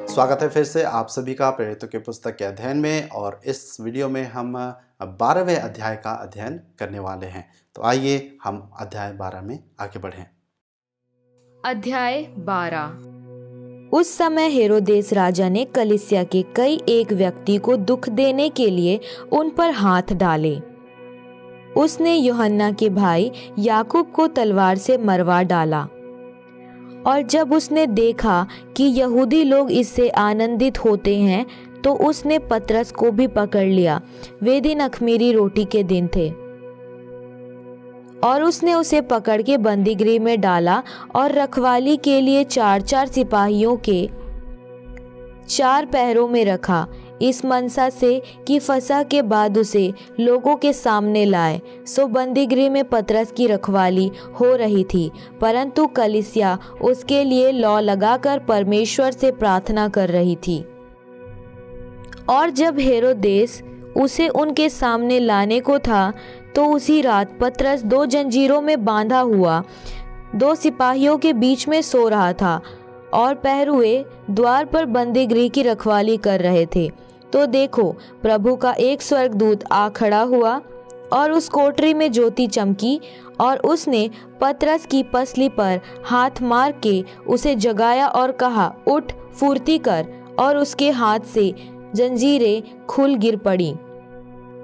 स्वागत है फिर से आप सभी का प्रेरितों की पुस्तक के अध्ययन में। और इस वीडियो में हम 12वें अध्याय का अध्ययन करने वाले हैं। तो आइए हम अध्याय 12 में आगे बढ़ें। अध्याय 12। उस समय हेरोदेस राजा ने कलीसिया के कई एक व्यक्ति को दुख देने के लिए उन पर हाथ डाले। उसने यूहन्ना के भाई याकूब को तलवार से मरवा डाला। और जब उसने देखा कि यहूदी लोग इससे आनंदित होते हैं तो उसने पतरस को भी पकड़ लिया। वे दिन अख़मीरी रोटी के दिन थे। और उसने उसे पकड़ के बंदीगृह में डाला और रखवाली के लिए 4-4 सिपाहियों के 4 पहरों में रखा, इस मनसा से कि फसह के बाद उसे लोगों के सामने लाए। सो बंदीगृह में पतरस की रखवाली हो रही थी, परंतु कलीसिया उसके लिए लौ लगाकर परमेश्वर से प्रार्थना कर रही थी। और जब हेरोदेस उसे उनके सामने लाने को था तो उसी रात पतरस 2 जंजीरों में बांधा हुआ 2 सिपाहियों के बीच में सो रहा था और पहरुए द्वार पर बंदीगृह की रखवाली कर रहे थे। तो देखो, प्रभु का एक स्वर्गदूत आ खड़ा हुआ और उस कोठरी में ज्योति चमकी और उसने पतरस की पसली पर हाथ मार के उसे जगाया और कहा, उठ, फुर्ती कर। और उसके हाथ से जंजीरें खुल गिर पड़ी।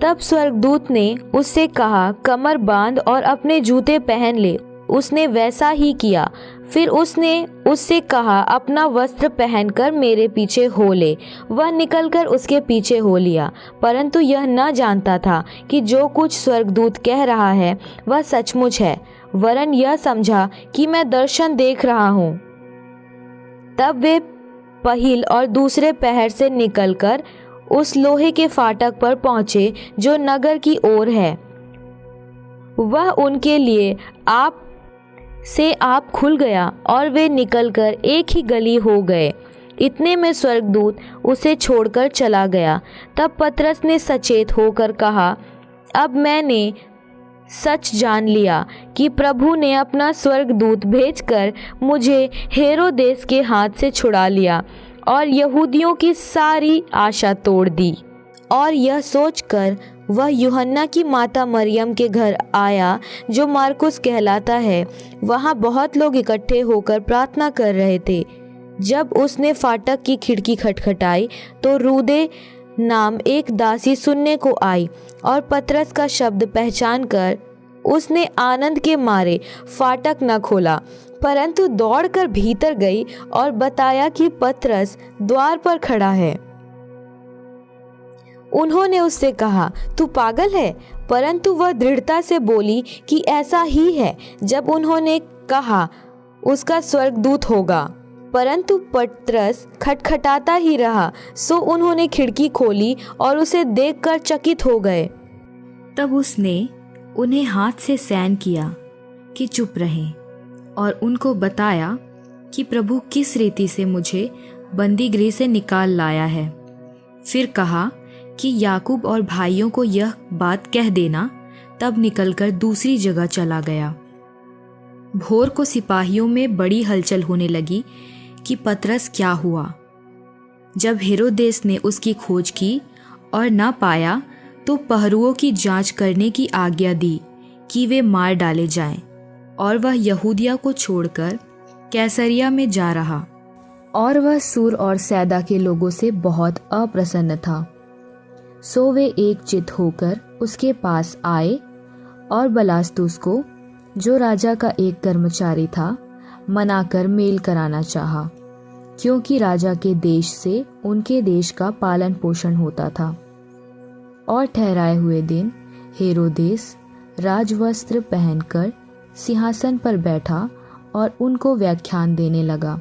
तब स्वर्गदूत ने उससे कहा, कमर बांध और अपने जूते पहन ले। उसने वैसा ही किया। फिर उसने उससे कहा, अपना वस्त्र पहनकर मेरे पीछे हो ले। वह निकलकर उसके पीछे हो लिया, परंतु यह न जानता था कि जो कुछ स्वर्गदूत कह रहा है वह सचमुच है, वरन यह समझा कि मैं दर्शन देख रहा हूँ। तब वे पहिल और दूसरे पहर से निकलकर उस लोहे के फाटक पर पहुँचे जो नगर की ओर है। वह उनके लिए आप खुल गया और वे निकलकर एक ही गली हो गए। इतने में स्वर्गदूत उसे छोड़कर चला गया। तब पतरस ने सचेत होकर कहा, अब मैंने सच जान लिया कि प्रभु ने अपना स्वर्गदूत भेजकर मुझे हेरोदेस के हाथ से छुड़ा लिया और यहूदियों की सारी आशा तोड़ दी। और यह सोचकर वह यूहन्ना की माता मरियम के घर आया, जो मार्कुस कहलाता है। वहाँ बहुत लोग इकट्ठे होकर प्रार्थना कर रहे थे। जब उसने फाटक की खिड़की खटखटाई तो रूदे नाम एक दासी सुनने को आई और पतरस का शब्द पहचान कर उसने आनंद के मारे फाटक न खोला, परंतु दौड़कर भीतर गई और बताया कि पतरस द्वार पर खड़ा है। उन्होंने उससे कहा, तू पागल है? परंतु वह दृढ़ता से बोली कि ऐसा ही है। जब उन्होंने कहा, उसका स्वर्गदूत होगा, परंतु पतरस खटखटाता ही रहा। सो उन्होंने खिड़की खोली और उसे देखकर चकित हो गए। तब उसने उन्हें हाथ से सैन किया कि चुप रहें और उनको बताया कि प्रभु किस रीति से मुझे बंदीगृह से निकाल लाया है। फिर कहा कि याकूब और भाइयों को यह बात कह देना। तब निकलकर दूसरी जगह चला गया। भोर को सिपाहियों में बड़ी हलचल होने लगी कि पतरस क्या हुआ। जब हेरोदेस ने उसकी खोज की और न पाया तो पहरुओं की जांच करने की आज्ञा दी कि वे मार डाले जाएं, और वह यहूदिया को छोड़कर कैसरिया में जा रहा। और वह सूर और सैदा के लोगों से बहुत अप्रसन्न था। सो वे एकचित होकर उसके पास आए और बलास्तुस को, जो राजा का एक कर्मचारी था, मनाकर मेल कराना चाहा, क्योंकि राजा के देश से उनके देश का पालन पोषण होता था। और ठहराए हुए दिन हेरोदेस राजवस्त्र पहनकर सिंहासन पर बैठा और उनको व्याख्यान देने लगा।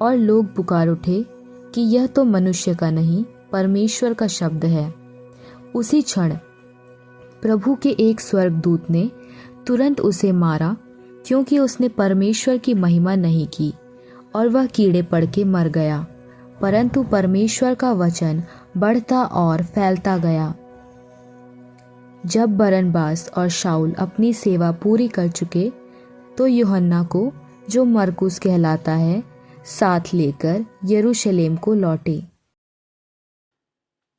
और लोग पुकार उठे कि यह तो मनुष्य का नहीं, परमेश्वर का शब्द है। उसी क्षण प्रभु के एक स्वर्गदूत ने तुरंत उसे मारा, क्योंकि उसने परमेश्वर की महिमा नहीं की, और वह कीड़े पड़ के मर गया। परंतु परमेश्वर का वचन बढ़ता और फैलता गया। जब बरनबास और शाऊल अपनी सेवा पूरी कर चुके तो यूहन्ना को, जो मरकुस कहलाता है, साथ लेकर यरूशलेम को लौटे।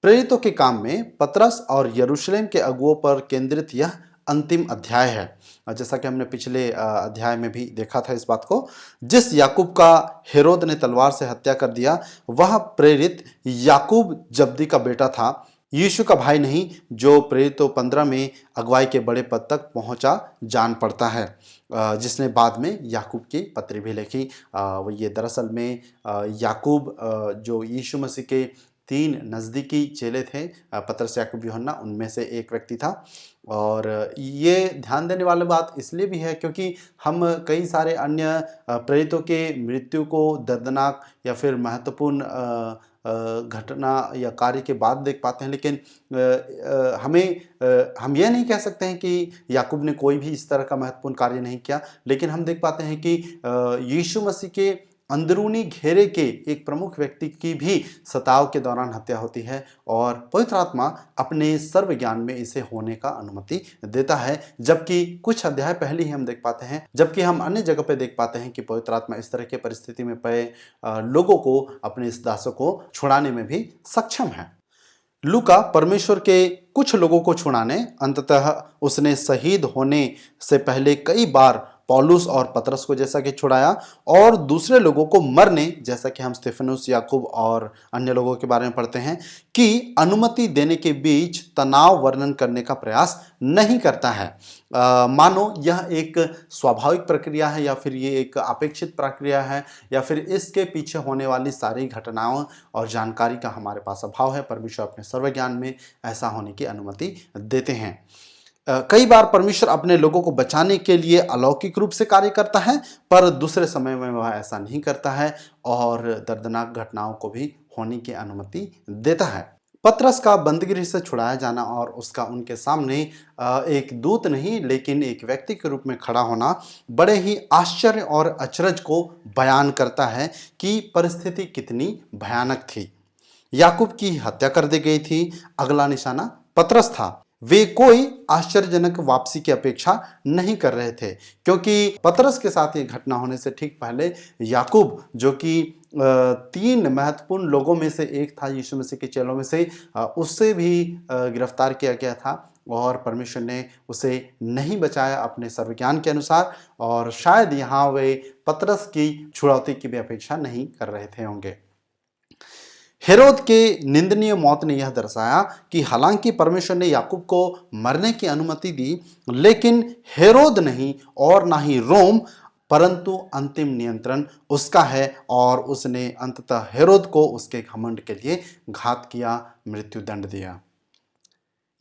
प्रेरितों के काम में पतरस और यरूशलेम के अगुओं पर केंद्रित यह अंतिम अध्याय है। जैसा कि हमने पिछले अध्याय में भी देखा था इस बात को, जिस याकूब का हेरोद ने तलवार से हत्या कर दिया, वह प्रेरित याकूब जब्दी का बेटा था, यीशु का भाई नहीं, जो प्रेरितों 15 में अगुवाई के बड़े पद तक पहुंचा जान पड़ता है, जिसने बाद में याकूब की पत्री भी लिखी। ये दरअसल में याकूब जो यीशु मसीह के 3 नज़दीकी चेले थे, पतरस, याकूब, यूहन्ना, उनमें से एक व्यक्ति था। और ये ध्यान देने वाली बात इसलिए भी है क्योंकि हम कई सारे अन्य प्रेरितों के मृत्यु को दर्दनाक या फिर महत्वपूर्ण घटना या कार्य के बाद देख पाते हैं, लेकिन हम ये नहीं कह सकते हैं कि याकूब ने कोई भी इस तरह का महत्वपूर्ण कार्य नहीं किया, लेकिन हम देख पाते हैं कि यीशु मसीह के अंदरूनी घेरे के एक प्रमुख व्यक्ति की भी सताव के दौरान हत्या होती है और पवित्र आत्मा अपने सर्व ज्ञान में इसे होने का अनुमति देता है। जबकि कुछ अध्याय पहले ही हम देख पाते हैं, जबकि हम अन्य जगह पे देख पाते हैं कि पवित्र आत्मा इस तरह के परिस्थिति में पड़े लोगों को, अपने इस दासों को छुड़ाने में भी सक्षम है। लूका परमेश्वर के कुछ लोगों को छुड़ाने, अंततः उसने शहीद होने से पहले कई बार पौलुस और पतरस को जैसा कि छुड़ाया, और दूसरे लोगों को मरने, जैसा कि हम स्तेफनुस, याकूब और अन्य लोगों के बारे में पढ़ते हैं, की अनुमति देने के बीच तनाव वर्णन करने का प्रयास नहीं करता है। मानो यह एक स्वाभाविक प्रक्रिया है या फिर ये एक अपेक्षित प्रक्रिया है या फिर इसके पीछे होने वाली सारी घटनाओं और जानकारी का हमारे पास अभाव है। परमेश्वर अपने सर्वज्ञान में ऐसा होने की अनुमति देते हैं। कई बार परमेश्वर अपने लोगों को बचाने के लिए अलौकिक रूप से कार्य करता है, पर दूसरे समय में वह ऐसा नहीं करता है और दर्दनाक घटनाओं को भी होने की अनुमति देता है। पतरस का बंदीगृह से छुड़ाया जाना और उसका उनके सामने एक दूत नहीं लेकिन एक व्यक्ति के रूप में खड़ा होना बड़े ही आश्चर्य और अचरज को बयान करता है कि परिस्थिति कितनी भयानक थी। याकूब की हत्या कर दी गई थी, अगला निशाना पतरस था। वे कोई आश्चर्यजनक वापसी की अपेक्षा नहीं कर रहे थे, क्योंकि पतरस के साथ ये घटना होने से ठीक पहले याकूब, जो कि 3 महत्वपूर्ण लोगों में से एक था, यीशु मसीह के चेलों में से, उससे भी गिरफ्तार किया गया था और परमेश्वर ने उसे नहीं बचाया अपने सर्वज्ञान के अनुसार, और शायद यहाँ वे पतरस की छुड़ौती की भी अपेक्षा नहीं कर रहे थे होंगे। हेरोद के निंदनीय मौत ने यह दर्शाया कि हालांकि परमेश्वर ने याकूब को मरने की अनुमति दी, लेकिन हेरोद नहीं और ना ही रोम, परंतु अंतिम नियंत्रण उसका है और उसने अंततः हेरोद को उसके घमंड के लिए घात किया, मृत्यु दंड दिया।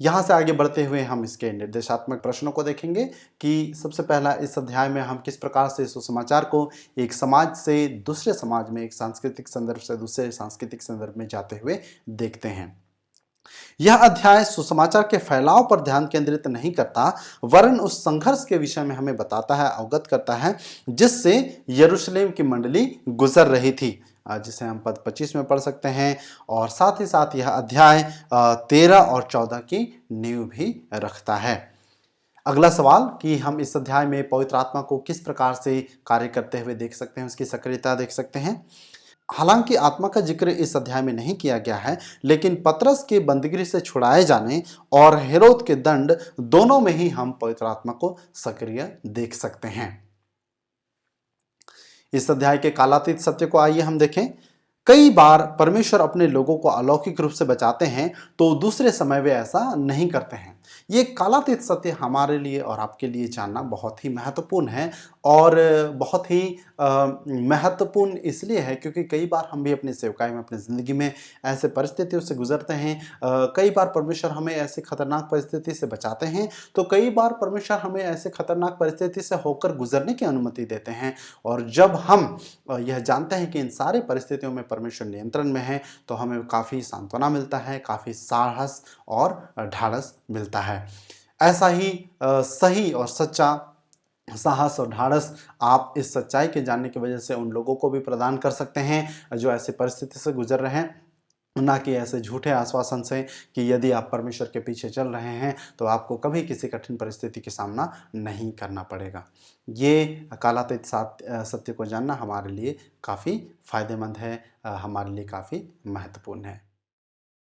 यहाँ से आगे बढ़ते हुए हम इसके निर्देशात्मक प्रश्नों को देखेंगे कि सबसे पहला, इस अध्याय में हम किस प्रकार से सुसमाचार को एक समाज से दूसरे समाज में, एक सांस्कृतिक संदर्भ से दूसरे सांस्कृतिक संदर्भ में जाते हुए देखते हैं। यह अध्याय सुसमाचार के फैलाव पर ध्यान केंद्रित नहीं करता, वरन उस संघर्ष के विषय में हमें बताता है, अवगत करता है, जिससे यरूशलेम की मंडली गुजर रही थी, जिसे हम पद 25 में पढ़ सकते हैं। और साथ ही साथ यह अध्याय 13 और 14 की नींव भी रखता है। अगला सवाल कि हम इस अध्याय में पवित्र आत्मा को किस प्रकार से कार्य करते हुए देख सकते हैं, उसकी सक्रियता देख सकते हैं। हालांकि आत्मा का जिक्र इस अध्याय में नहीं किया गया है, लेकिन पतरस के बंदीगृह से छुड़ाए जाने और हेरोद के दंड, दोनों में ही हम पवित्र आत्मा को सक्रिय देख सकते हैं। इस अध्याय के कालातीत सत्य को आइए हम देखें। कई बार परमेश्वर अपने लोगों को अलौकिक रूप से बचाते हैं, तो दूसरे समय वे ऐसा नहीं करते हैं। ये कालातीत सत्य हमारे लिए और आपके लिए जानना बहुत ही महत्वपूर्ण है, और बहुत ही महत्वपूर्ण इसलिए है क्योंकि कई बार हम भी अपनी सेवकाई में, अपनी ज़िंदगी में ऐसे परिस्थितियों से गुजरते हैं। कई बार परमेश्वर हमें ऐसे खतरनाक परिस्थिति से बचाते हैं, तो कई बार परमेश्वर हमें ऐसे खतरनाक परिस्थिति से होकर गुजरने की अनुमति देते हैं। और जब हम यह जानते हैं कि इन सारी परिस्थितियों में परमेश्वर नियंत्रण में है, तो हमें काफ़ी सांत्वना मिलता है, काफ़ी साहस और ढाढ़स मिलता है। ऐसा ही सही और सच्चा साहस और ढाढ़स आप इस सच्चाई के जानने की वजह से उन लोगों को भी प्रदान कर सकते हैं जो ऐसी परिस्थिति से गुजर रहे हैं। ना कि ऐसे झूठे आश्वासन से कि यदि आप परमेश्वर के पीछे चल रहे हैं तो आपको कभी किसी कठिन परिस्थिति का सामना नहीं करना पड़ेगा। ये कालातीत सत्य को जानना हमारे लिए काफ़ी फ़ायदेमंद है, हमारे लिए काफ़ी महत्वपूर्ण है।